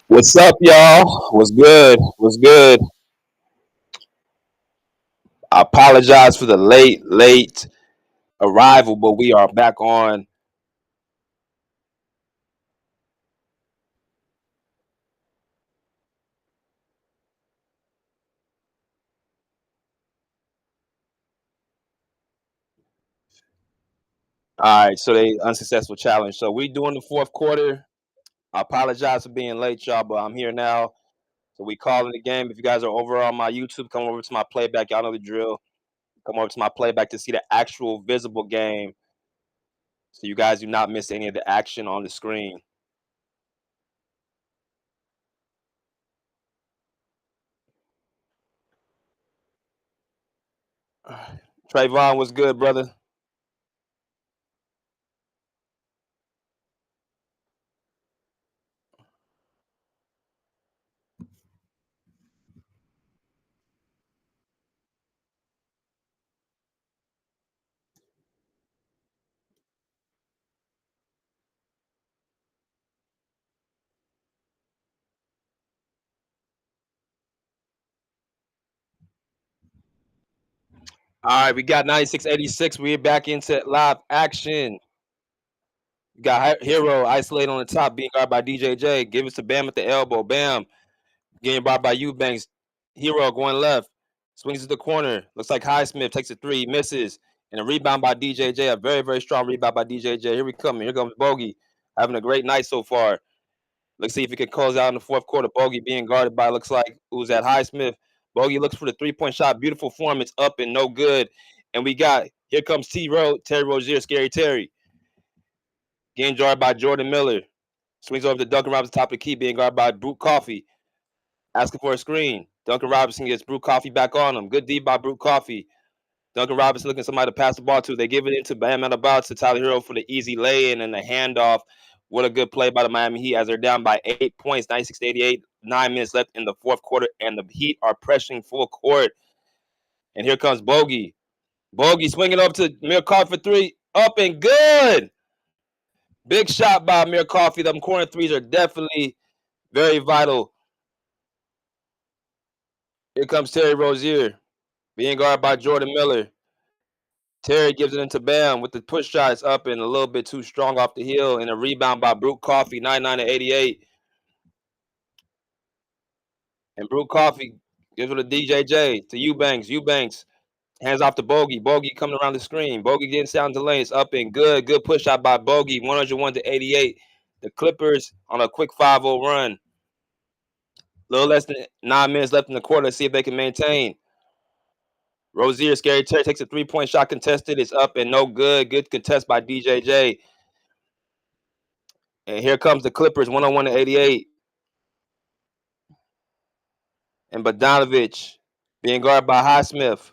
What's up, y'all? What's good? What's good? I apologize for the late arrival, but we are back on. All right, so they unsuccessful challenge. So we doing the fourth quarter. I apologize for being late, y'all, but I'm here now. So we calling the game. If you guys are over on my YouTube, come over to my playback. Y'all know the drill. Come over to my playback to see the actual visible game, so you guys do not miss any of the action on the screen. Trayvon, what's good, brother? All right, we got 96-86. We're back into live action. You got Hero isolated on the top, being guarded by DJJ. Give it to Bam at the elbow. Bam getting guarded by Eubanks. Hero going left. Swings to the corner. Looks like Highsmith takes a three, misses. And a rebound by DJJ. A very, very strong rebound by DJJ. Here we come. Here comes Bogey. Having a great night so far. Let's see if he can close out in the fourth quarter. Bogey being guarded by, looks like, who's that? Highsmith. Bogey looks for the three-point shot. Beautiful form. It's up and no good. And we got, here comes Terry Rozier, Scary Terry. Getting guarded by Jordan Miller. Swings over to Duncan Robinson, top of the key, being guarded by Brute Coffee. Asking for a screen. Duncan Robinson gets Brute Coffee back on him. Good D by Brute Coffee. Duncan Robinson looking for somebody to pass the ball to. They give it into Bam Adebayo to Tyler Hero for the easy lay-in and the handoff. What a good play by the Miami Heat as they're down by 8 points, 96-88. 9 minutes left in the fourth quarter, and the Heat are pressuring full court. And here comes Bogey. Bogey swinging up to Amir Coffee for three. Up and good. Big shot by Amir Coffee. Them corner threes are definitely very vital. Here comes Terry Rozier, being guarded by Jordan Miller. Terry gives it into Bam with the push shots up and a little bit too strong off the heel, and a rebound by Brute Coffee, 99-88. And Brute Coffee gives it to DJJ, to Eubanks. Eubanks hands off to Bogey. Bogey coming around the screen. Bogey getting down to lane. It's up and good. Good push out by Bogey, 101-88. The Clippers on a quick 5-0 run. A little less than 9 minutes left in the quarter. Let's see if they can maintain. Rozier, Scary Terry takes a three-point shot contested. It's up and no good. Good contest by DJJ. And here comes the Clippers, 101-88. And Bogdanovich being guarded by Highsmith.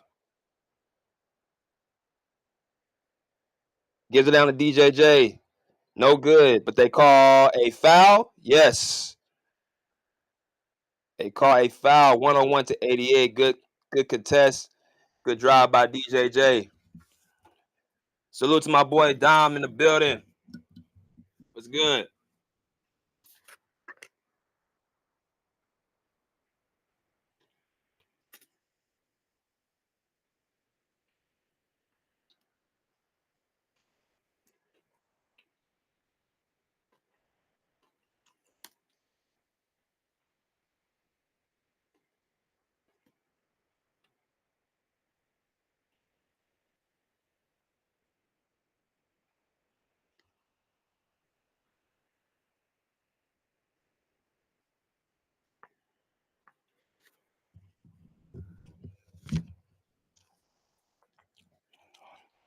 Gives it down to DJJ. No good, but they call a foul. Yes. They call a foul, 101-88. Good contest. Good drive by DJJ. Salute to my boy Dom in the building. What's good?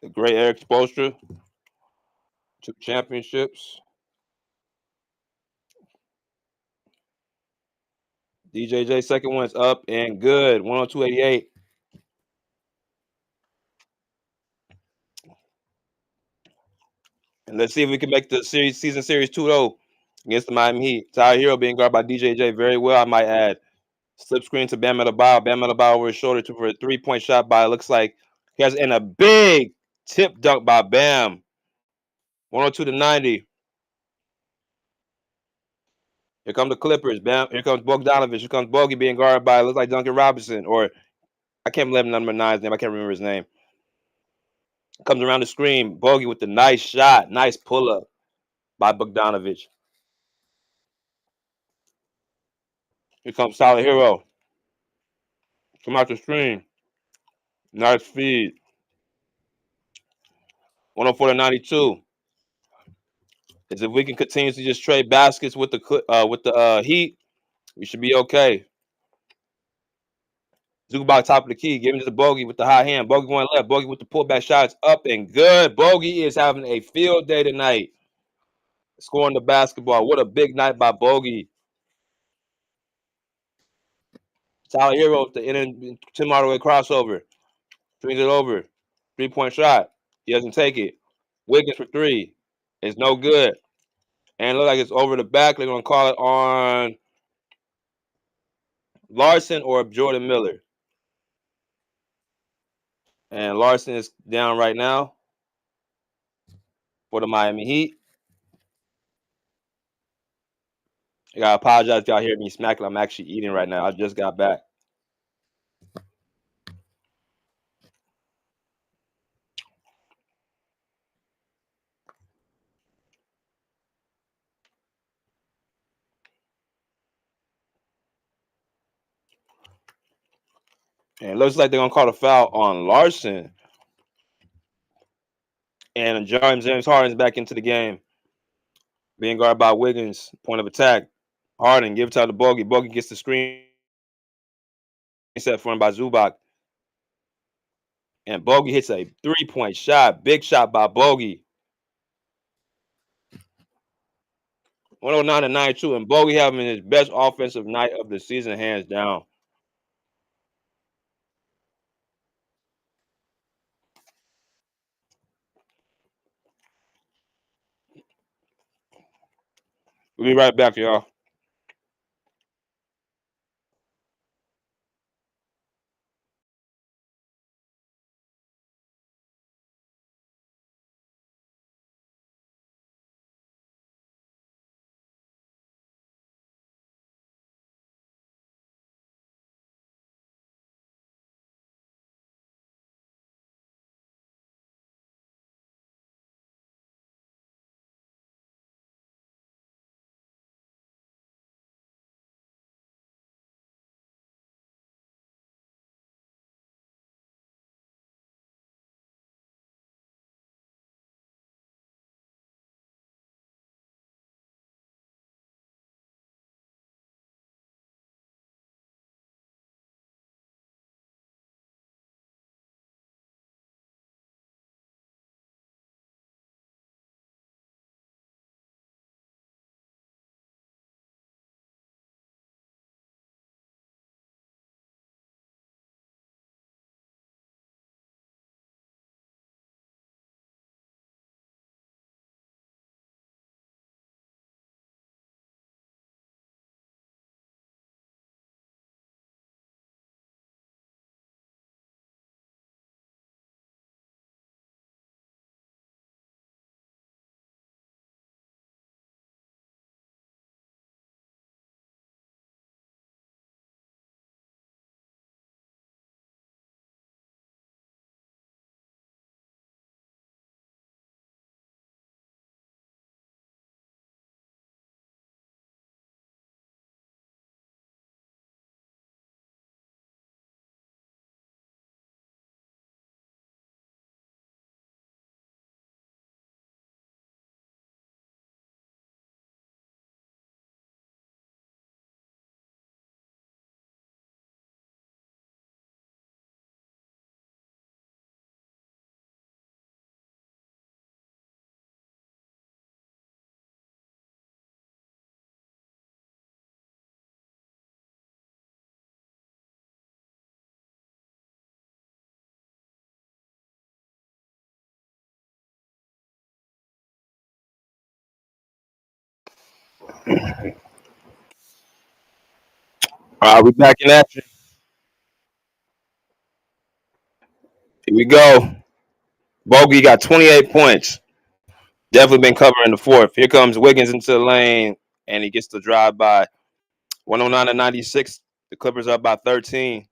The great Eric Spoelstra. 2 championships. DJJ second one's up and good. 102-88. And let's see if we can make the season series 2-0 against the Miami Heat. Tyler Hero being guarded by DJJ very well, I might add. Slip screen to Bam Adebayo. Bam Adebayo over his shoulder for a three-point shot by, it looks like he has, in a big tip dunk by Bam. 102-90. Here come the Clippers. Bam. Here comes Bogdanovich. Here comes Bogey being guarded by, looks like Duncan Robinson. Or I can't remember number 9's name. I can't remember his name. Comes around the screen. Bogey with the nice shot. Nice pull up by Bogdanovich. Here comes Tyler Hero. Come out the screen. Nice feed. 104 to 92. As if we can continue to just trade baskets with the Heat, we should be okay. Zubac top of the key, giving to the Bogey with the high hand. Bogey going left. Bogey with the pullback shots up and good. Bogey is having a field day tonight. Scoring the basketball. What a big night by Bogey. Tyler Hero with the inner Tim Hardaway crossover. Swings it over. 3-point shot. He doesn't take it. Wiggins for 3. It's no good. And it looks like it's over the back. They're going to call it on Larson or Jordan Miller. And Larson is down right now for the Miami Heat. I gotta apologize if y'all hear me smacking. I'm actually eating right now. I just got back. And it looks like they're gonna call a foul on Larson. And James Harden's back into the game. Being guarded by Wiggins. Point of attack. Harden gives it to the Bogey. Bogey gets the screen set for him by Zubac. And Bogey hits a 3-point shot. Big shot by Bogey. 109 to 92. And Bogey having his best offensive night of the season, hands down. We'll be right back, y'all. All right, we back in action. Here we go. Bogey got 28 points. Definitely been covering the fourth. Here comes Wiggins into the lane. and he gets the drive by 109 to 96. The Clippers are up by 13.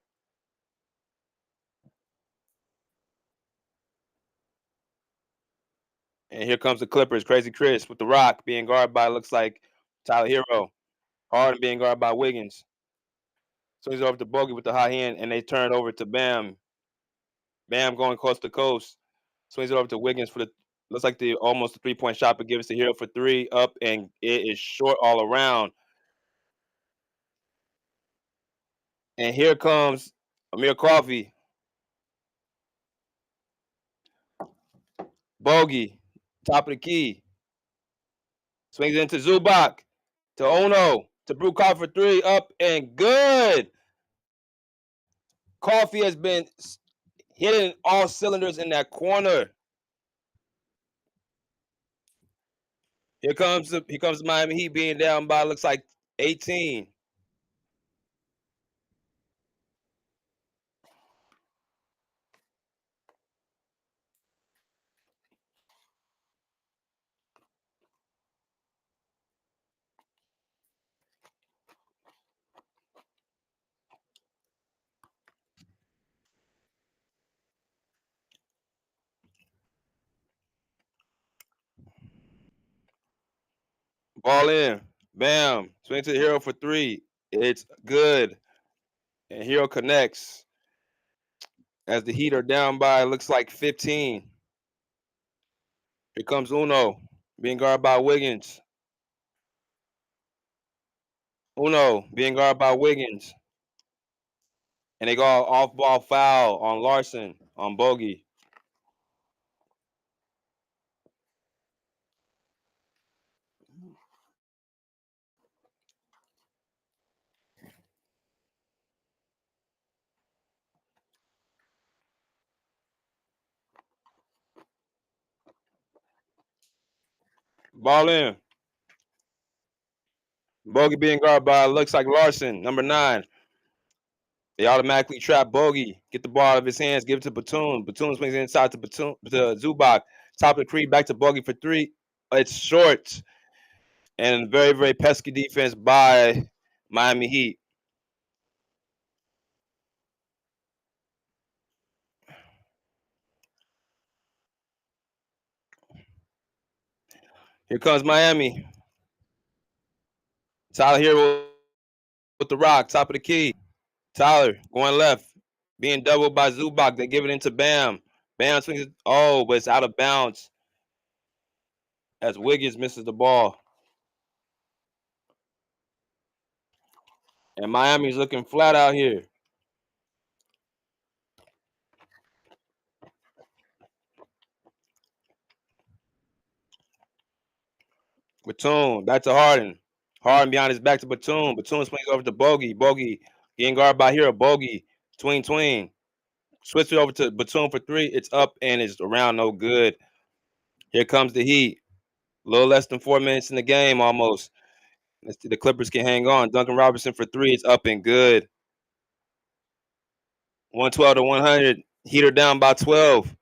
And here comes the Clippers. Crazy Chris with the rock being guarded by looks like Tyler Hero. Harden being guarded by Wiggins. So he's over to Bogey with the high hand, and they turn it over to Bam. Bam going coast to coast. Swings it over to Wiggins for the looks like the almost a 3-point shot, but gives to Hero for three up, and it is short all around. And here comes Amir Coffey. Bogey, top of the key. Swings it into Zubac. To Ono. To Brew Coffey for three up and good. Coffey has been hitting all cylinders in that corner. Here comes the Miami Heat being down by looks like 18. Ball in. Bam. Swing to the Hero for three. It's good. And Hero connects as the Heat are down by looks like 15. Here comes Uno being guarded by Wiggins. Uno being guarded by Wiggins. And they go off ball foul on Larson on Bogey. Ball in. Bogey being guarded by looks like Larson, number 9. They automatically trap Bogey. Get the ball out of his hands. Give it to Batum. Batum swings inside to Zubac. Top of the crease. Back to Bogey for three. It's short. And very, very pesky defense by Miami Heat. Here comes Miami. Tyler Hero with the rock. Top of the key. Tyler going left. Being doubled by Zubac. They give it into Bam. Bam swings it. Oh, but it's out of bounds as Wiggins misses the ball. And Miami's looking flat out here. Batum, back to Harden. Harden behind his back to Batum. Batum swings over to Bogey. Bogey getting guarded by Hero. Bogey, tween. Switch it over to Batum for three. It's up and it's around no good. Here comes the Heat. A little less than 4 minutes in the game almost. The Clippers can hang on. Duncan Robinson for three. It's up and good. 112 to 100. Heat are down by 12.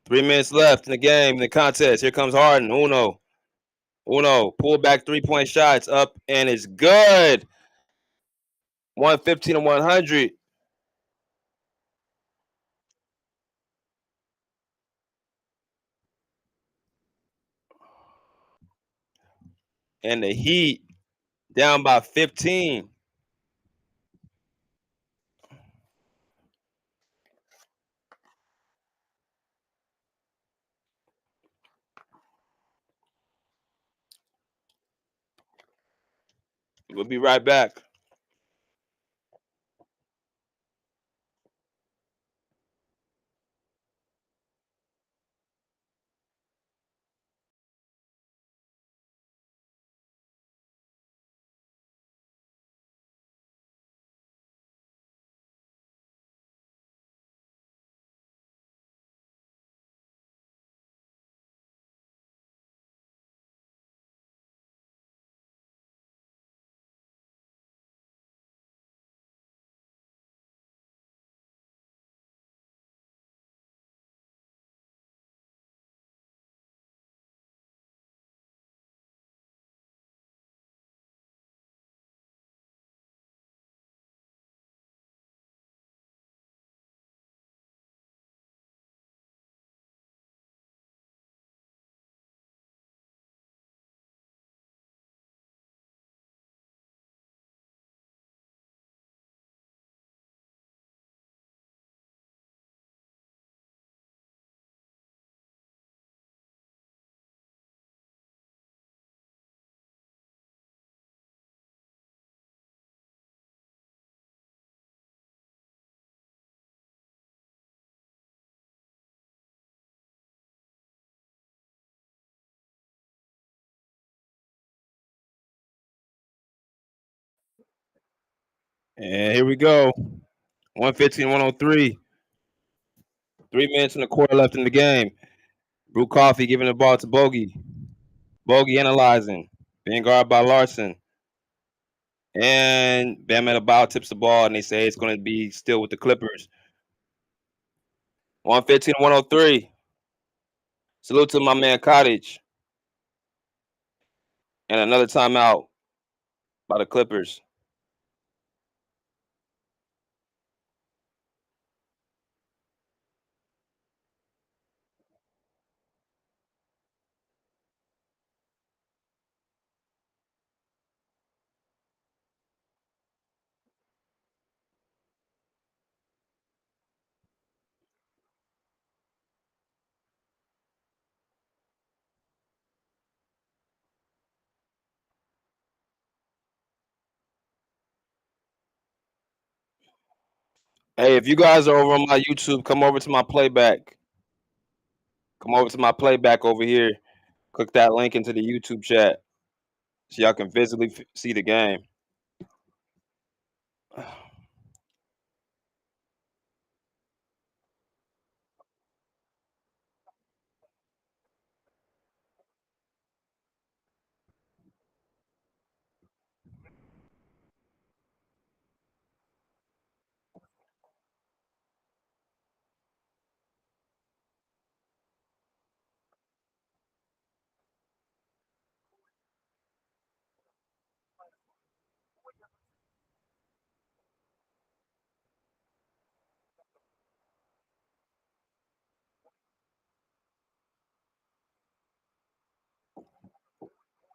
3 minutes left in the game, in the contest. Here comes Harden. Uno. Pull back 3-point shots up and it's good. 115 to 100. And the Heat down by 15. We'll be right back. And here we go. 115, 103. 3 minutes and a quarter left in the game. Brew Coffee giving the ball to Bogey. Bogey analyzing. Being guarded by Larson. And Bam Adebayo tips the ball, and they say it's going to be still with the Clippers. 115, 103. Salute to my man Cottage. And another timeout by the Clippers. Hey, if you guys are over on my YouTube, come over to my playback. Come over to my playback over here. Click that link into the YouTube chat so y'all can visibly see the game.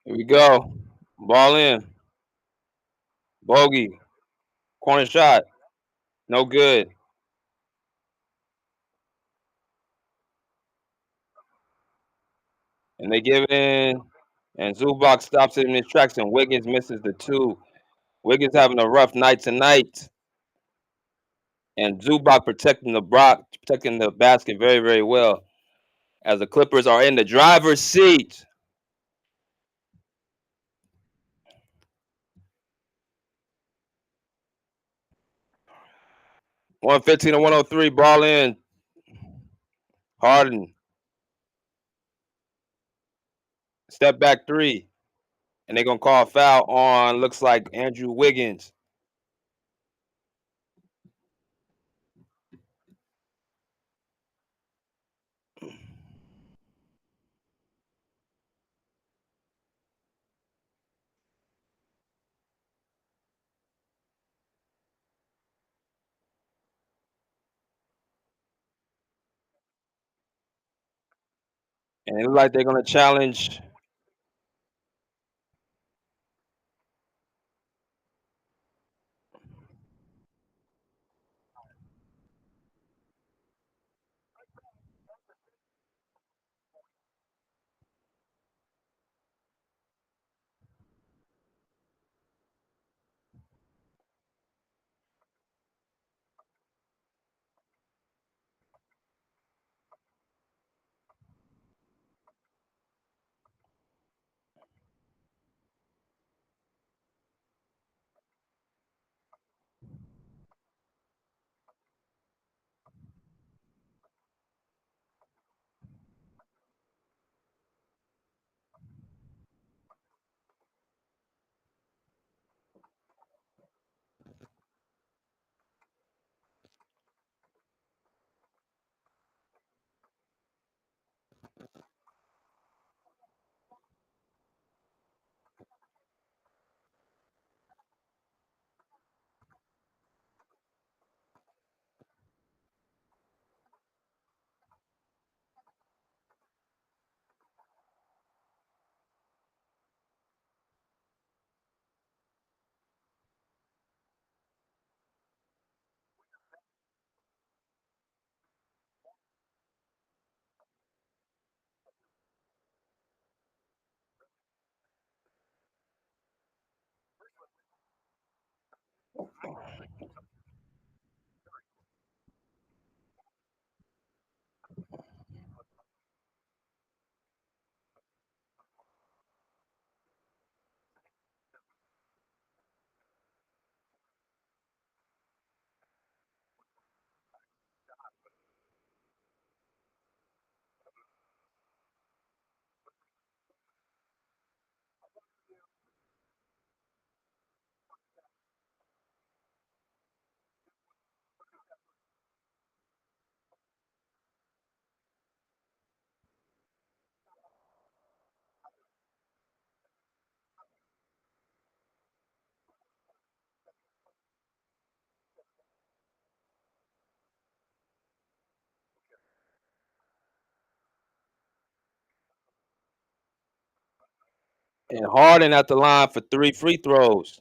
Here we go. Ball in. Bogey. Corner shot. No good. And they give it in. And Zubac stops it in his tracks, and Wiggins misses the two. Wiggins having a rough night tonight. And Zubac protecting the basket very, very well. As the Clippers are in the driver's seat. 115 to 103. Ball in. Harden. Step back three. And they're gonna call a foul on looks like Andrew Wiggins. And it looks like they're gonna challenge. And Harden at the line for 3 free throws.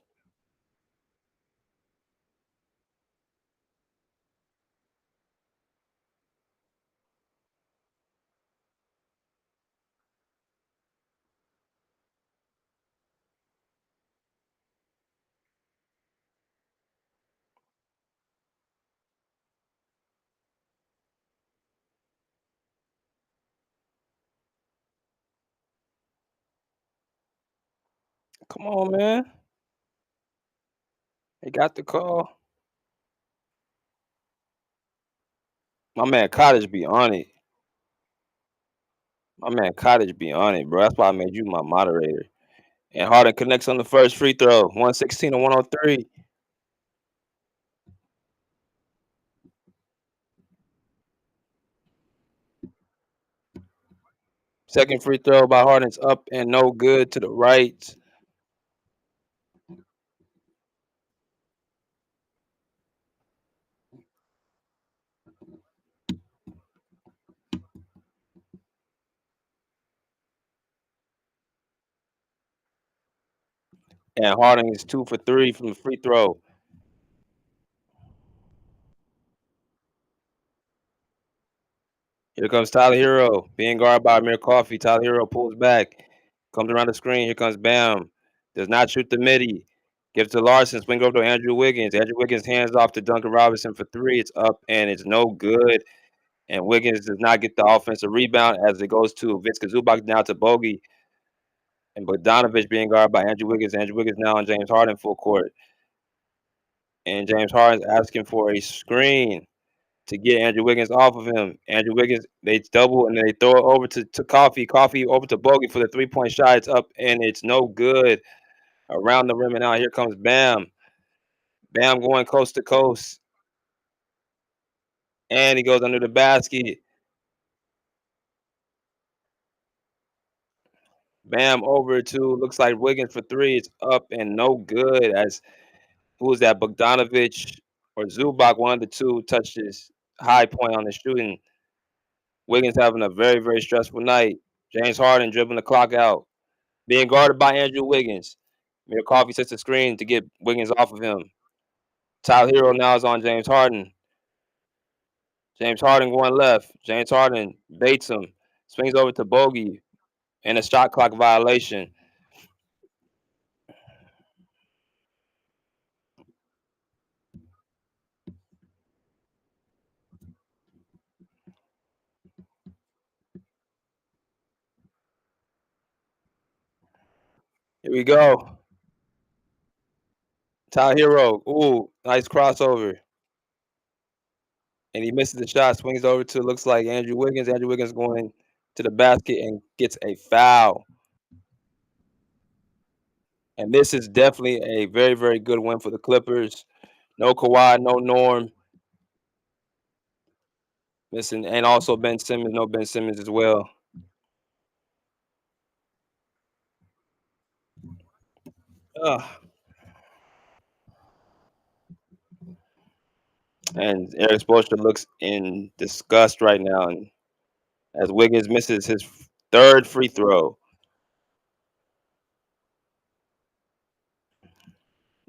Come on, man. They got the call. My man Cottage be on it. My man Cottage be on it, bro. That's why I made you my moderator. And Harden connects on the first free throw. 116 to 103. Second free throw by Harden's up and no good to the right. And Harden is 2 for 3 from the free throw. Here comes Tyler Hero being guarded by Amir Coffee. Tyler Hero pulls back, comes around the screen. Here comes Bam. Does not shoot the midi. Gives to Larson. Swing over to Andrew Wiggins. Andrew Wiggins hands off to Duncan Robinson for 3. It's up and it's no good. And Wiggins does not get the offensive rebound as it goes to Victor Zubac down to Bogey. And Bogdanovich being guarded by Andrew Wiggins. Andrew Wiggins now on James Harden full court. And James Harden's asking for a screen to get Andrew Wiggins off of him. Andrew Wiggins, they double and then they throw it over to Coffee. Coffee over to Bogey for the 3-point shot. It's up and it's no good. Around the rim and out. Here comes Bam. Bam going coast to coast. And he goes under the basket. Bam over to looks like Wiggins for 3. It's up and no good. As who was that? Bogdanovich or Zubac, one of the two touched his high point on the shooting. Wiggins having a very, very stressful night. James Harden dribbling the clock out. Being guarded by Andrew Wiggins. Amir Coffee sets the screen to get Wiggins off of him. Tyler Hero now is on James Harden. James Harden going left. James Harden baits him. Swings over to Bogey. And a shot clock violation. Here we go. Tyler Hero. Ooh, nice crossover. And he misses the shot. Swings over to looks like Andrew Wiggins. Andrew Wiggins going to the basket and gets a foul. And this is definitely a very, very good win for the Clippers. No Kawhi, no Norm. Missing, and also Ben Simmons, no Ben Simmons as well. Ugh. And Eric Spoelstra looks in disgust right now, and as Wiggins misses his third free throw.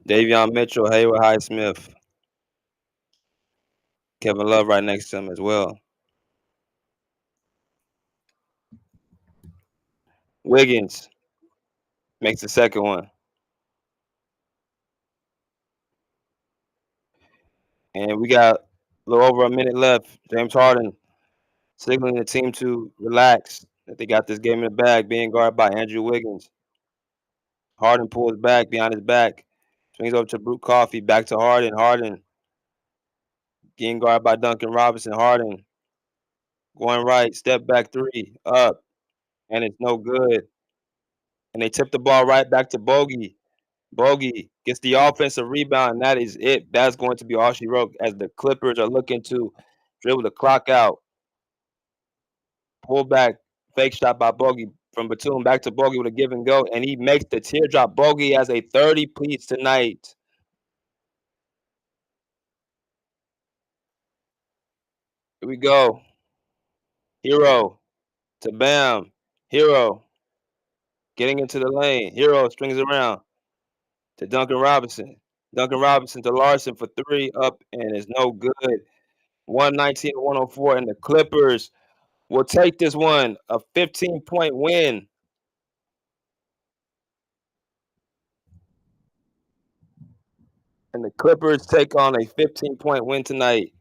Davion Mitchell, Hayward Highsmith, Kevin Love right next to him as well. Wiggins makes the second one. And we got a little over a minute left. James Harden signaling the team to relax, that they got this game in the bag, being guarded by Andrew Wiggins. Harden pulls back behind his back. Swings over to Brute Coffee. Back to Harden. Harden getting guarded by Duncan Robinson. Harden going right. Step back 3. Up. And it's no good. And they tip the ball right back to Bogey. Bogey gets the offensive rebound, and that is it. That's going to be all she wrote as the Clippers are looking to dribble the clock out. Pull back, fake shot by Bogey from Batum back to Bogey with a give and go, and he makes the teardrop. Bogey has a 30-piece tonight. Here we go. Hero to Bam. Hero. Getting into the lane. Hero strings around to Duncan Robinson. Duncan Robinson to Larson for three, up and is no good. 119 to 104, and the Clippers will take this one, a 15-point win. And the Clippers take on a 15-point win tonight.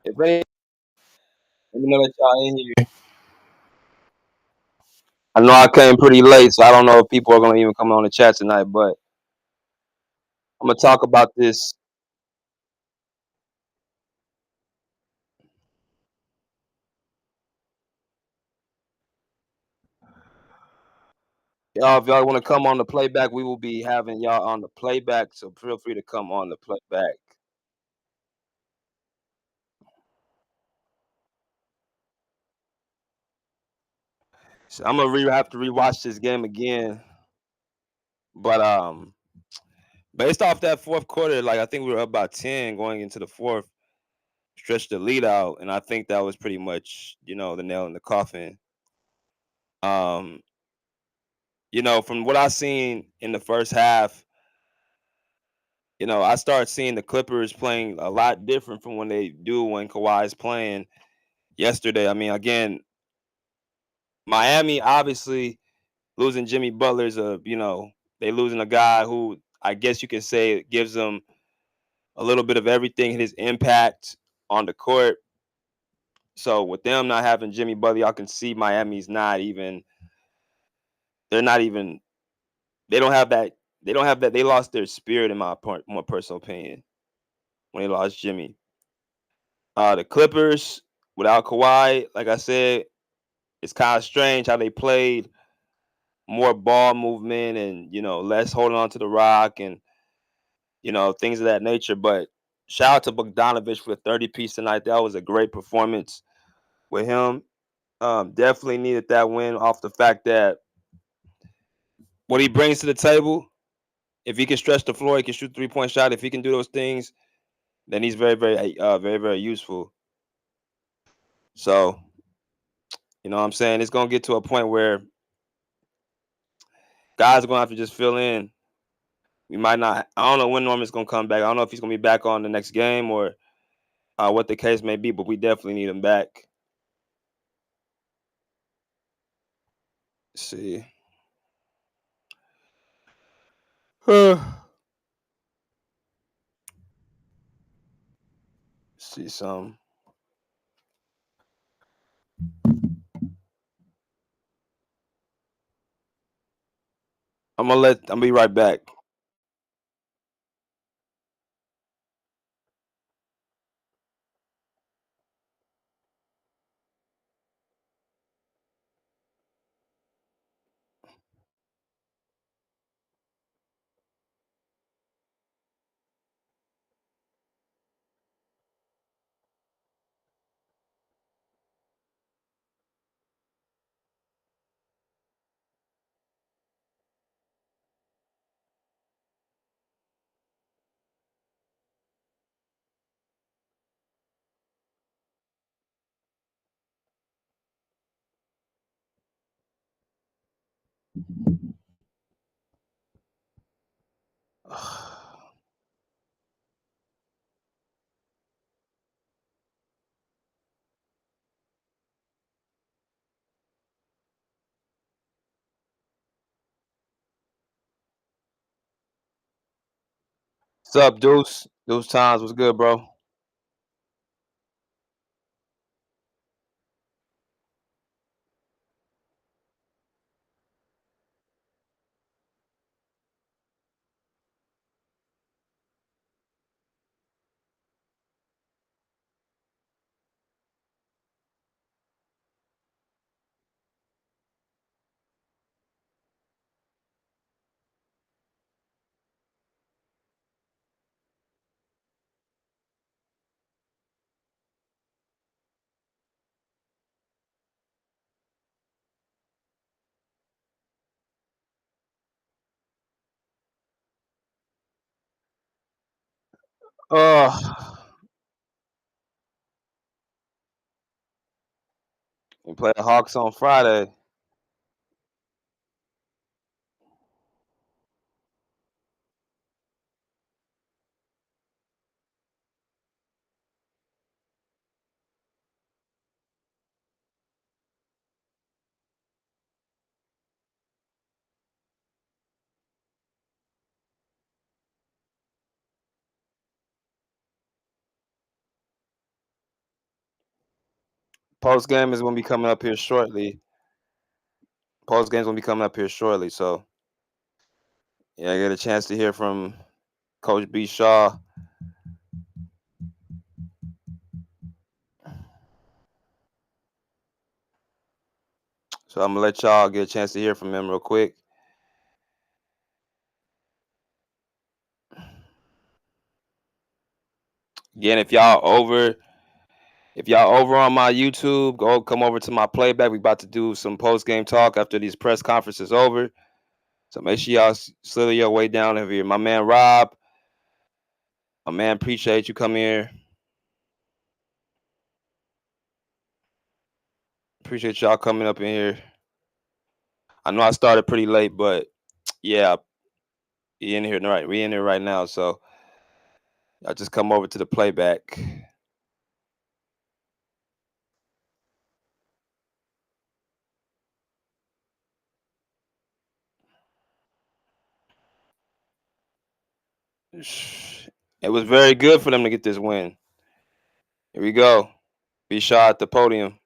If any, let me know that y'all in here. I know I came pretty late, so I don't know if people are gonna even come on the chat tonight, but I'm gonna talk about this. Y'all, if y'all want to come on the playback, we will be having y'all on the playback, so feel free to come on the playback. So I'm gonna have to rewatch this game again, but based off that fourth quarter, like I think we were up by 10 going into the fourth, stretched the lead out, and I think that was pretty much the nail in the coffin. Um, from what I seen in the first half, I started seeing the Clippers playing a lot different from when they do when Kawhi is playing yesterday. I mean, again, Miami obviously losing Jimmy Butler's they losing a guy who I guess you could say gives them a little bit of everything, his impact on the court. So with them not having Jimmy Butler, y'all can see Miami's not even they're not even they don't have that they lost their spirit in my more personal opinion when they lost Jimmy. The Clippers without Kawhi, like I said, it's kind of strange how they played more ball movement and less holding on to the rock and things of that nature. But shout out to Bogdanovich for the 30-piece tonight. That was a great performance with him. Definitely needed that win off the fact that what he brings to the table, if he can stretch the floor, he can shoot 3-point shot. If he can do those things, then he's very, very, very, very useful. So, what I'm saying? It's going to get to a point where guys are going to have to just fill in. We might not, I don't know when Norman's going to come back. I don't know if he's going to be back on the next game or what the case may be, but we definitely need him back. Let's see. See some. I'm be right back. What's up, Deuce? Deuce Times, what's good, bro? Oh, we play the Hawks on Friday. Post game is gonna be coming up here shortly. Post game's gonna be coming up here shortly. So yeah, I get a chance to hear from Coach B. Shaw. So I'm gonna let y'all get a chance to hear from him real quick. Again, if y'all over on my YouTube, go come over to my playback. We about to do some post game talk after these press conferences over. So make sure y'all slither your way down over here. My man Rob, my man, appreciate you coming here. Appreciate y'all coming up in here. I know I started pretty late, but yeah, we in here right. We in here right now. So I just come over to the playback. It was very good for them to get this win. Here we go. Be shot at the podium.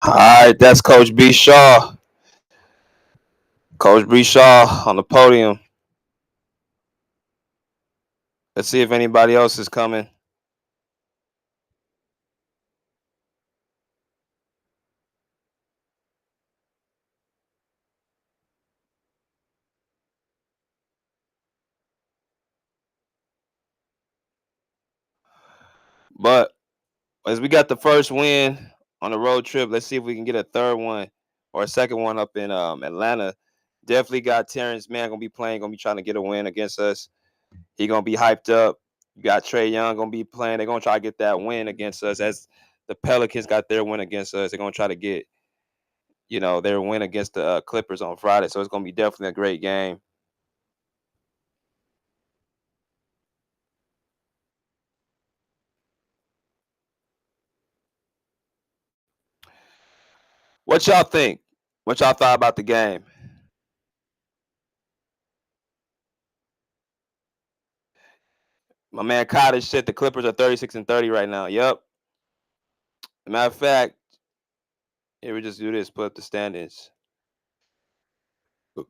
All right, that's Coach B Shaw. Coach B Shaw on the podium. Let's see if anybody else is coming. But as we got the first win on the road trip, let's see if we can get a third one or a second one up in Atlanta. Definitely got Terrence Mann gonna be playing, gonna be trying to get a win against us. He gonna be hyped up. You got Trey Young gonna be playing. They're gonna try to get that win against us. As the Pelicans got their win against us, they're gonna try to get their win against the Clippers on Friday. So it's gonna be definitely a great game. What y'all think? What y'all thought about the game? My man Cottage said the Clippers are 36-30 right now. Yep. Matter of fact, here we just do this. Put up the standings. But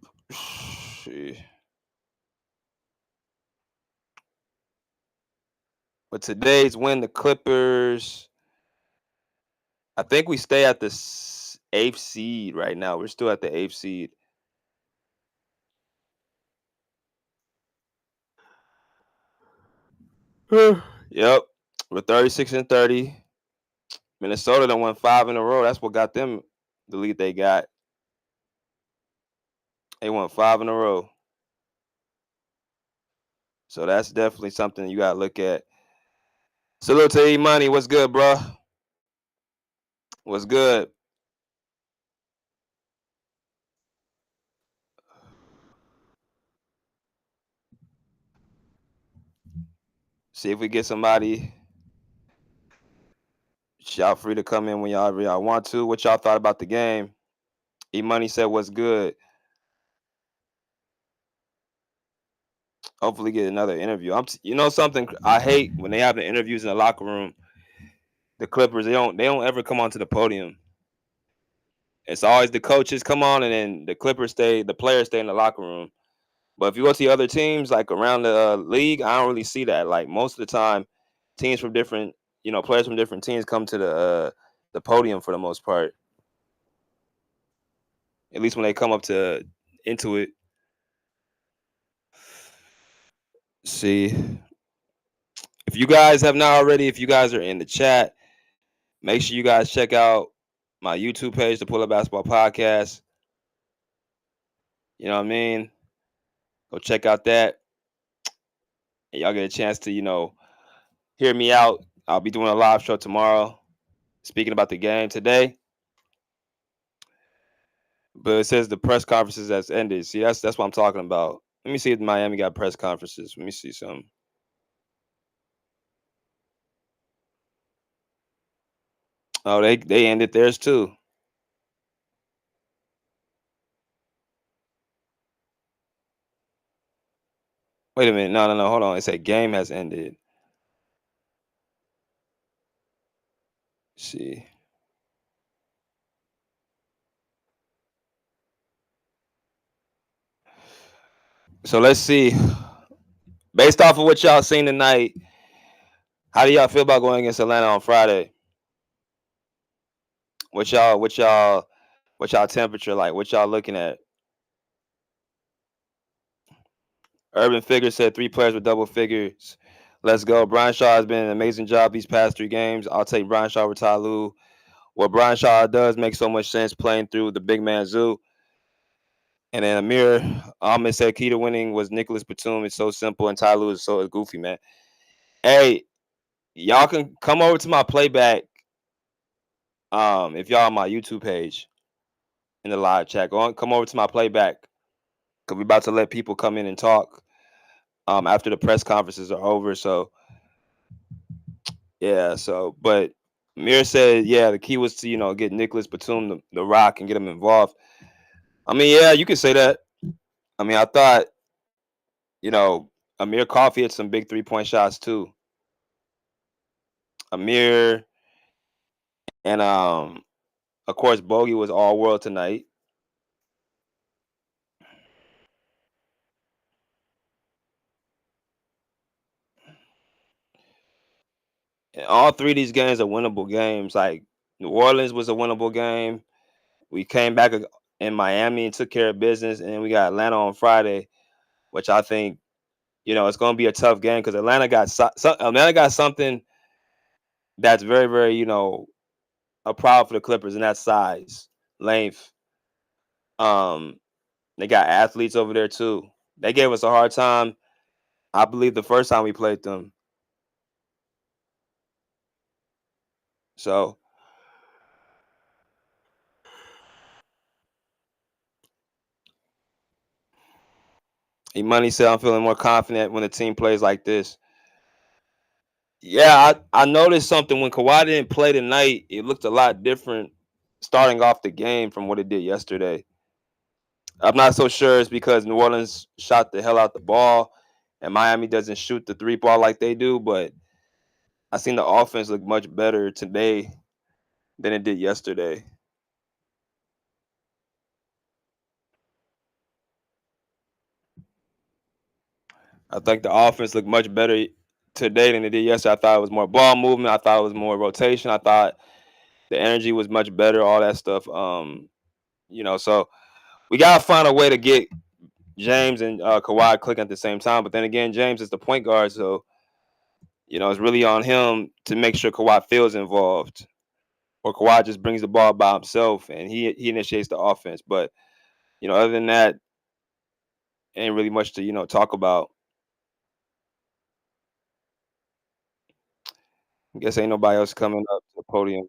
today's win, the Clippers. I think we stay at the eighth seed right now. We're still at the eighth seed. Yep. We're 36-30. Minnesota done won 5 in a row. That's what got them the lead they got. They won 5 in a row. So that's definitely something you gotta look at. Salute to E Money. What's good, bro? What's good? See if we get somebody. Y'all free to come in when y'all want to. What y'all thought about the game? E Money said, "What's good?" Hopefully, get another interview. You know something I hate when they have the interviews in the locker room. The Clippers they don't ever come onto the podium. It's always the coaches come on, and then the players stay in the locker room. But if you go to the other teams, like around the league, I don't really see that. Like most of the time, teams from different, players from different teams come to the podium for the most part. At least when they come up to into it. See, if you guys have not already, if you guys are in the chat, make sure you guys check out my YouTube page, the Pull Up Basketball Podcast. You know what I mean? Go check out that. And y'all get a chance to, hear me out. I'll be doing a live show tomorrow, speaking about the game today. But it says the press conferences has ended. See, that's what I'm talking about. Let me see if Miami got press conferences. Let me see some. Oh, they ended theirs too. Wait a minute. No. Hold on. It said game has ended. Let's see. So let's see. Based off of what y'all seen tonight, how do y'all feel about going against Atlanta on Friday? What y'all temperature like? What y'all looking at? Urban Figure said 3 players with double figures. Let's go. Brian Shaw has been an amazing job these past 3 games. I'll take Brian Shaw over Ty Lue. What Brian Shaw does makes so much sense playing through the big man zoo. And then Amir Ahmed said key to winning was Nicholas Batum. It's so simple, and Ty Lue is so goofy, man. Hey, y'all can come over to my playback. If y'all on my YouTube page in the live chat, come over to my playback because we're about to let people come in and talk. After the press conferences are over, so yeah. So, but Amir said, yeah, the key was to get Nicholas Batum the rock and get him involved. I mean, yeah, you could say that. I mean, I thought Amir Coffey had some big 3-point shots too. Amir and Of course, Bogey was all world tonight. And all three of these games are winnable games. Like New Orleans was a winnable game. We came back in Miami and took care of business, and then we got Atlanta on Friday, which I think it's going to be a tough game because Atlanta got something that's very very a problem for the Clippers, and that's size, length. Um, they got athletes over there too. They gave us a hard time, I believe, the first time we played them. So, Money said, I'm feeling more confident when the team plays like this. Yeah, I noticed something when Kawhi didn't play tonight. It looked a lot different starting off the game from what it did yesterday. I'm not so sure it's because New Orleans shot the hell out the ball and Miami doesn't shoot the three ball like they do, but I seen the offense look much better today than it did yesterday. I think the offense looked much better today than it did yesterday. I thought it was more ball movement. I thought it was more rotation. I thought the energy was much better. All that stuff. So we gotta find a way to get James and Kawhi clicking at the same time. But then again, James is the point guard, so it's really on him to make sure Kawhi feels involved, or Kawhi just brings the ball by himself and he initiates the offense. But other than that, ain't really much to talk about. I guess ain't nobody else coming up to the podium.